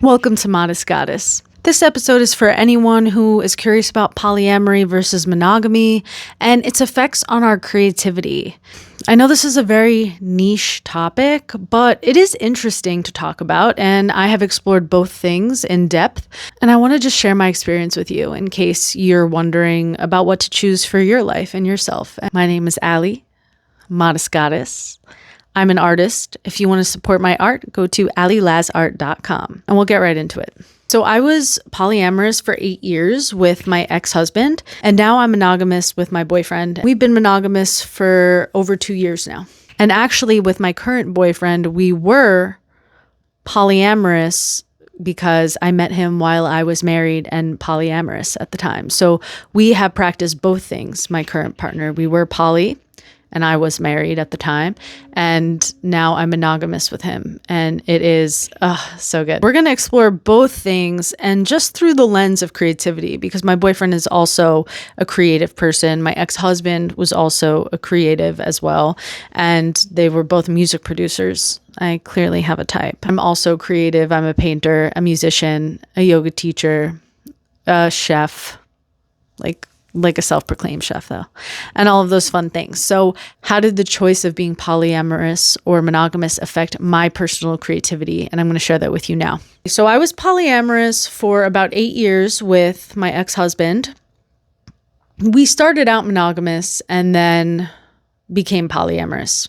Welcome to Modest Goddess. This episode is for anyone who is curious about polyamory versus monogamy and its effects on our creativity. I know this is a very niche topic, but it is interesting to talk about, and I have explored both things in depth, and I want to just share my experience with you in case you're wondering about what to choose for your life and yourself. My name is Allie, Modest Goddess. I'm an artist. If you want to support my art, go to allielazart.com and we'll get right into it. So I was polyamorous for 8 years with my ex-husband, and now I'm monogamous with my boyfriend. We've been monogamous for over 2 years now. And actually with my current boyfriend, we were polyamorous because I met him while I was married and polyamorous at the time. So we have practiced both things. My current partner, we were poly, and I was married at the time, and now I'm monogamous with him, and it is so good. We're going to explore both things, and just through the lens of creativity, because my boyfriend is also a creative person. My ex-husband was also a creative as well, and they were both music producers. I clearly have a type. I'm also creative. I'm a painter, a musician, a yoga teacher, a chef, like a self-proclaimed chef though, and all of those fun things. So how did the choice of being polyamorous or monogamous affect my personal creativity? And I'm going to share that with you now. So I was polyamorous for about 8 years with my ex-husband. We started out monogamous and then became polyamorous.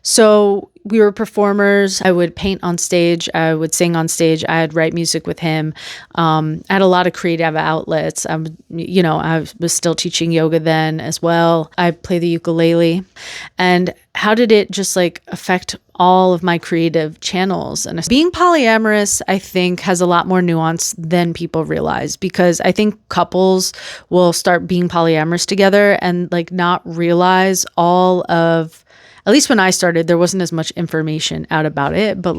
So we were performers. I would paint on stage. I would sing on stage. I'd write music with him. I had a lot of creative outlets. I was still teaching yoga then as well. I play the ukulele. And how did it just affect all of my creative channels? And being polyamorous, I think, has a lot more nuance than people realize, because I think couples will start being polyamorous together and not realize all of, at least when I started, there wasn't as much information out about it. But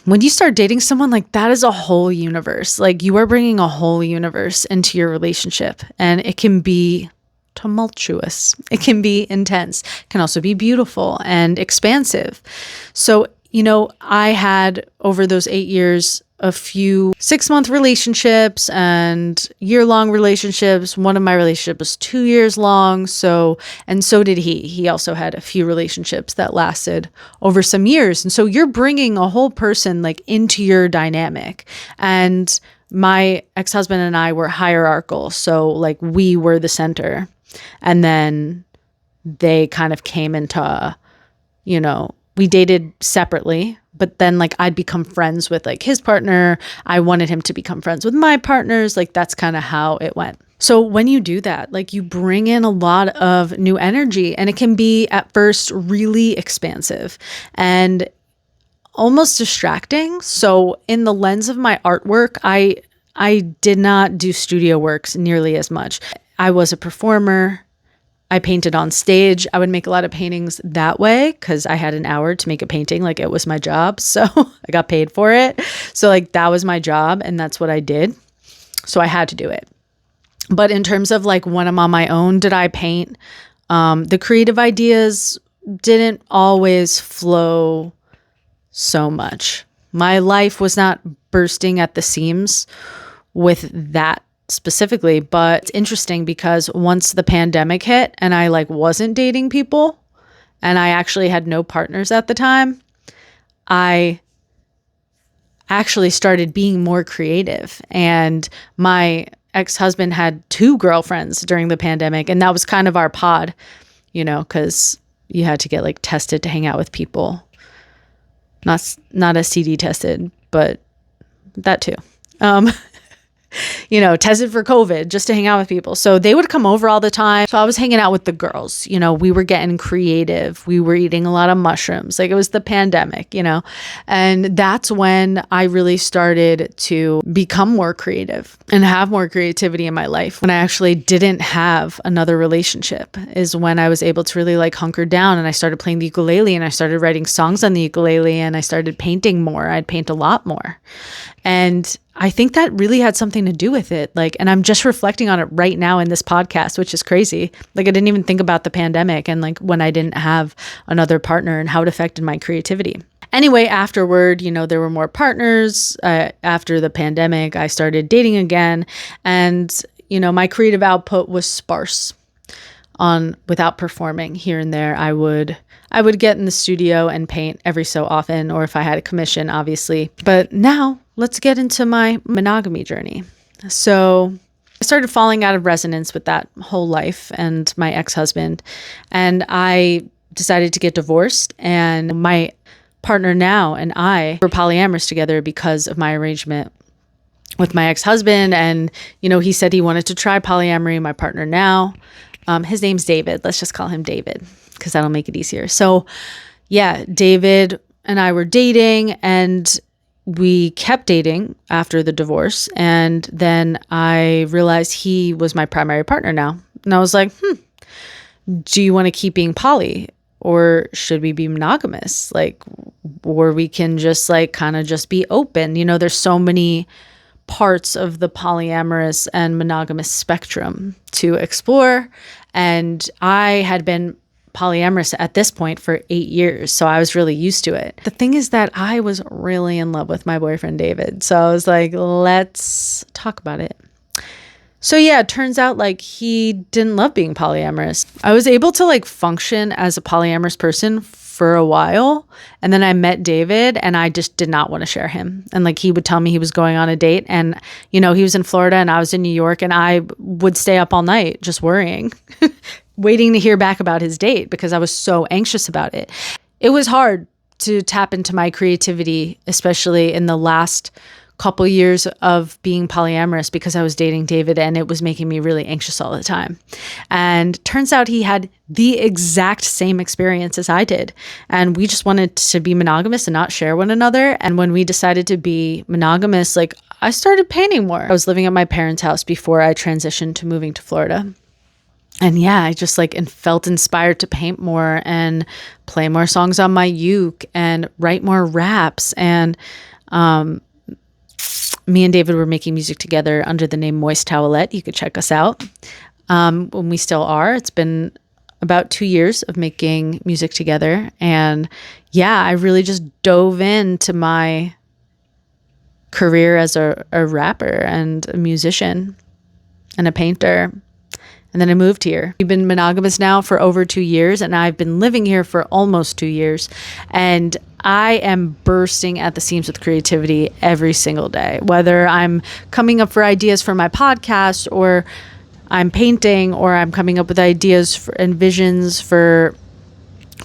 when you start dating someone, that is a whole universe. You are bringing a whole universe into your relationship, and it can be tumultuous. It can be intense. It can also be beautiful and expansive. So, I had over those 8 years a few 6-month relationships and year-long relationships. One of my relationships was 2 years long. So did he. He also had a few relationships that lasted over some years. And so you're bringing a whole person into your dynamic. And my ex-husband and I were hierarchical. So we were the center. And then they kind of came into, we dated separately, but then I'd become friends with his partner. I wanted him to become friends with my partners. That's kind of how it went. So when you do that, you bring in a lot of new energy, and it can be at first really expansive and almost distracting. So in the lens of my artwork, I did not do studio works nearly as much. I was a performer. I painted on stage. I would make a lot of paintings that way because I had an hour to make a painting. It was my job. So I got paid for it. So that was my job, and that's what I did. So I had to do it. But in terms of when I'm on my own, did I paint? The creative ideas didn't always flow so much. My life was not bursting at the seams with that specifically, but it's interesting because once the pandemic hit and I wasn't dating people and I actually had no partners at the time, I actually started being more creative. And my ex-husband had 2 girlfriends during the pandemic, and that was kind of our pod, because you had to get tested to hang out with people. Not STD tested, but that too. Tested for COVID just to hang out with people. So they would come over all the time. So I was hanging out with the girls. We were getting creative. We were eating a lot of mushrooms. It was the pandemic, and that's when I really started to become more creative and have more creativity in my life. When I actually didn't have another relationship is when I was able to really hunker down, and I started playing the ukulele, and I started writing songs on the ukulele, and I started painting more. I'd paint a lot more. And I think that really had something to do with it. And I'm just reflecting on it right now in this podcast, which is crazy. I didn't even think about the pandemic and when I didn't have another partner and how it affected my creativity. Anyway, afterward, there were more partners. After the pandemic, I started dating again. And, my creative output was sparse without performing here and there. I would get in the studio and paint every so often, or if I had a commission, obviously. But now let's get into my monogamy journey. So I started falling out of resonance with that whole life and my ex-husband, and I decided to get divorced. And my partner now and I were polyamorous together because of my arrangement with my ex-husband. And, he said he wanted to try polyamory. My partner now, his name's David. Let's just call him David because that'll make it easier. So yeah, David and I were dating, and we kept dating after the divorce. And then I realized he was my primary partner now. And I was like, do you want to keep being poly? Or should we be monogamous? Or we can just kind of just be open. There's so many parts of the polyamorous and monogamous spectrum to explore. And I had been polyamorous at this point for 8 years. So I was really used to it. The thing is that I was really in love with my boyfriend, David. So I was like, let's talk about it. So yeah, it turns out he didn't love being polyamorous. I was able to function as a polyamorous person for a while. And then I met David, and I just did not want to share him. And he would tell me he was going on a date, and he was in Florida and I was in New York, and I would stay up all night just worrying, waiting to hear back about his date because I was so anxious about it. It was hard to tap into my creativity, especially in the last couple years of being polyamorous, because I was dating David and it was making me really anxious all the time. And turns out he had the exact same experience as I did. And we just wanted to be monogamous and not share one another. And when we decided to be monogamous, I started painting more. I was living at my parents' house before I transitioned to moving to Florida. And yeah, I just and felt inspired to paint more and play more songs on my uke and write more raps. And me and David were making music together under the name Moist Towelette. You could check us out. When we still are. It's been about 2 years of making music together. And yeah, I really just dove into my career as a rapper and a musician and a painter. And then I moved here. We've been monogamous now for over 2 years, and I've been living here for almost 2 years. And I am bursting at the seams with creativity every single day, whether I'm coming up for ideas for my podcast, or I'm painting, or I'm coming up with ideas and visions for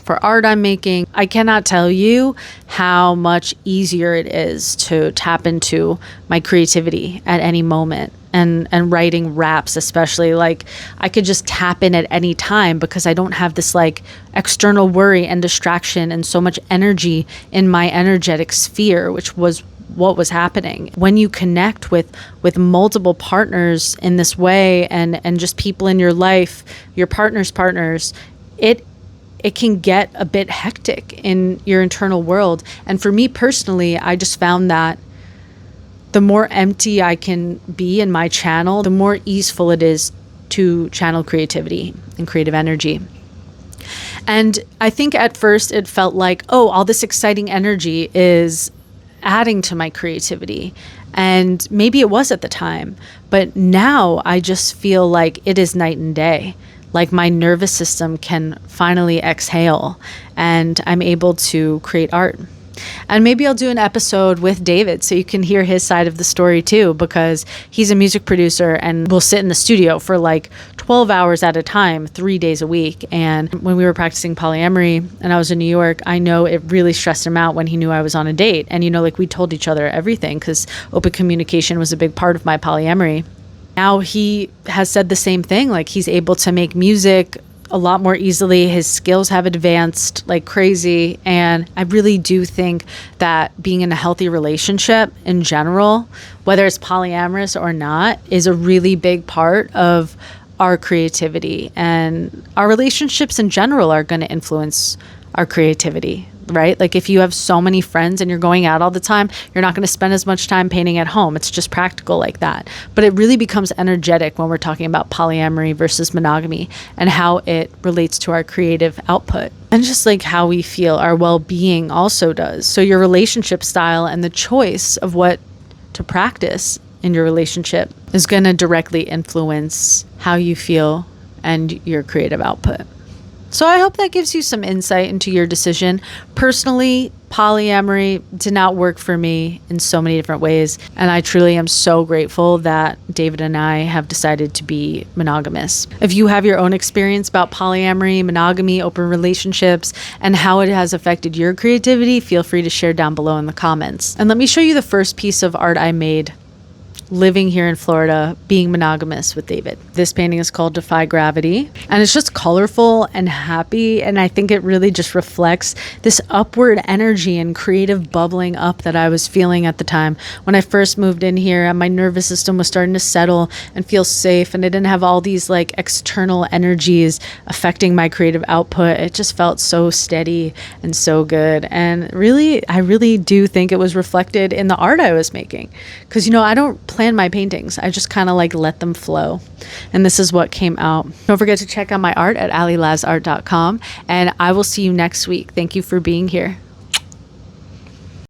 art I'm making. I cannot tell you how much easier it is to tap into my creativity at any moment. And writing raps, especially, I could just tap in at any time because I don't have this external worry and distraction and so much energy in my energetic sphere, which was what was happening. When you connect with multiple partners in this way, and just people in your life, your partner's partners, it can get a bit hectic in your internal world. And for me personally, I just found that the more empty I can be in my channel, the more easeful it is to channel creativity and creative energy. And I think at first it felt like, all this exciting energy is adding to my creativity. And maybe it was at the time, but now I just feel like it is night and day. My nervous system can finally exhale, and I'm able to create art. And maybe I'll do an episode with David so you can hear his side of the story too, because he's a music producer and will sit in the studio for 12 hours at a time, 3 days a week. And when we were practicing polyamory and I was in New York, I know it really stressed him out when he knew I was on a date. And, we told each other everything because open communication was a big part of my polyamory. Now he has said the same thing. He's able to make music a lot more easily. His skills have advanced like crazy. And I really do think that being in a healthy relationship in general, whether it's polyamorous or not, is a really big part of our creativity. And our relationships in general are going to influence our creativity. right? Like if you have so many friends and you're going out all the time, you're not going to spend as much time painting at home. It's just practical like that. But it really becomes energetic when we're talking about polyamory versus monogamy and how it relates to our creative output. And just like how we feel, our well-being also does. So your relationship style and the choice of what to practice in your relationship is going to directly influence how you feel and your creative output. So I hope that gives you some insight into your decision. Personally, polyamory did not work for me in so many different ways. And I truly am so grateful that David and I have decided to be monogamous. If you have your own experience about polyamory, monogamy, open relationships, and how it has affected your creativity, feel free to share down below in the comments. And let me show you the first piece of art I made living here in Florida, being monogamous with David. This painting is called Defy Gravity, and it's just colorful and happy, and I think it really just reflects this upward energy and creative bubbling up that I was feeling at the time. When I first moved in here, and my nervous system was starting to settle and feel safe, and I didn't have all these like external energies affecting my creative output. It just felt so steady and so good, and really, I really do think it was reflected in the art I was making, because I don't plan my paintings. I just kind of like let them flow. And this is what came out. Don't forget to check out my art at allylazart.com, and I will see you next week. Thank you for being here.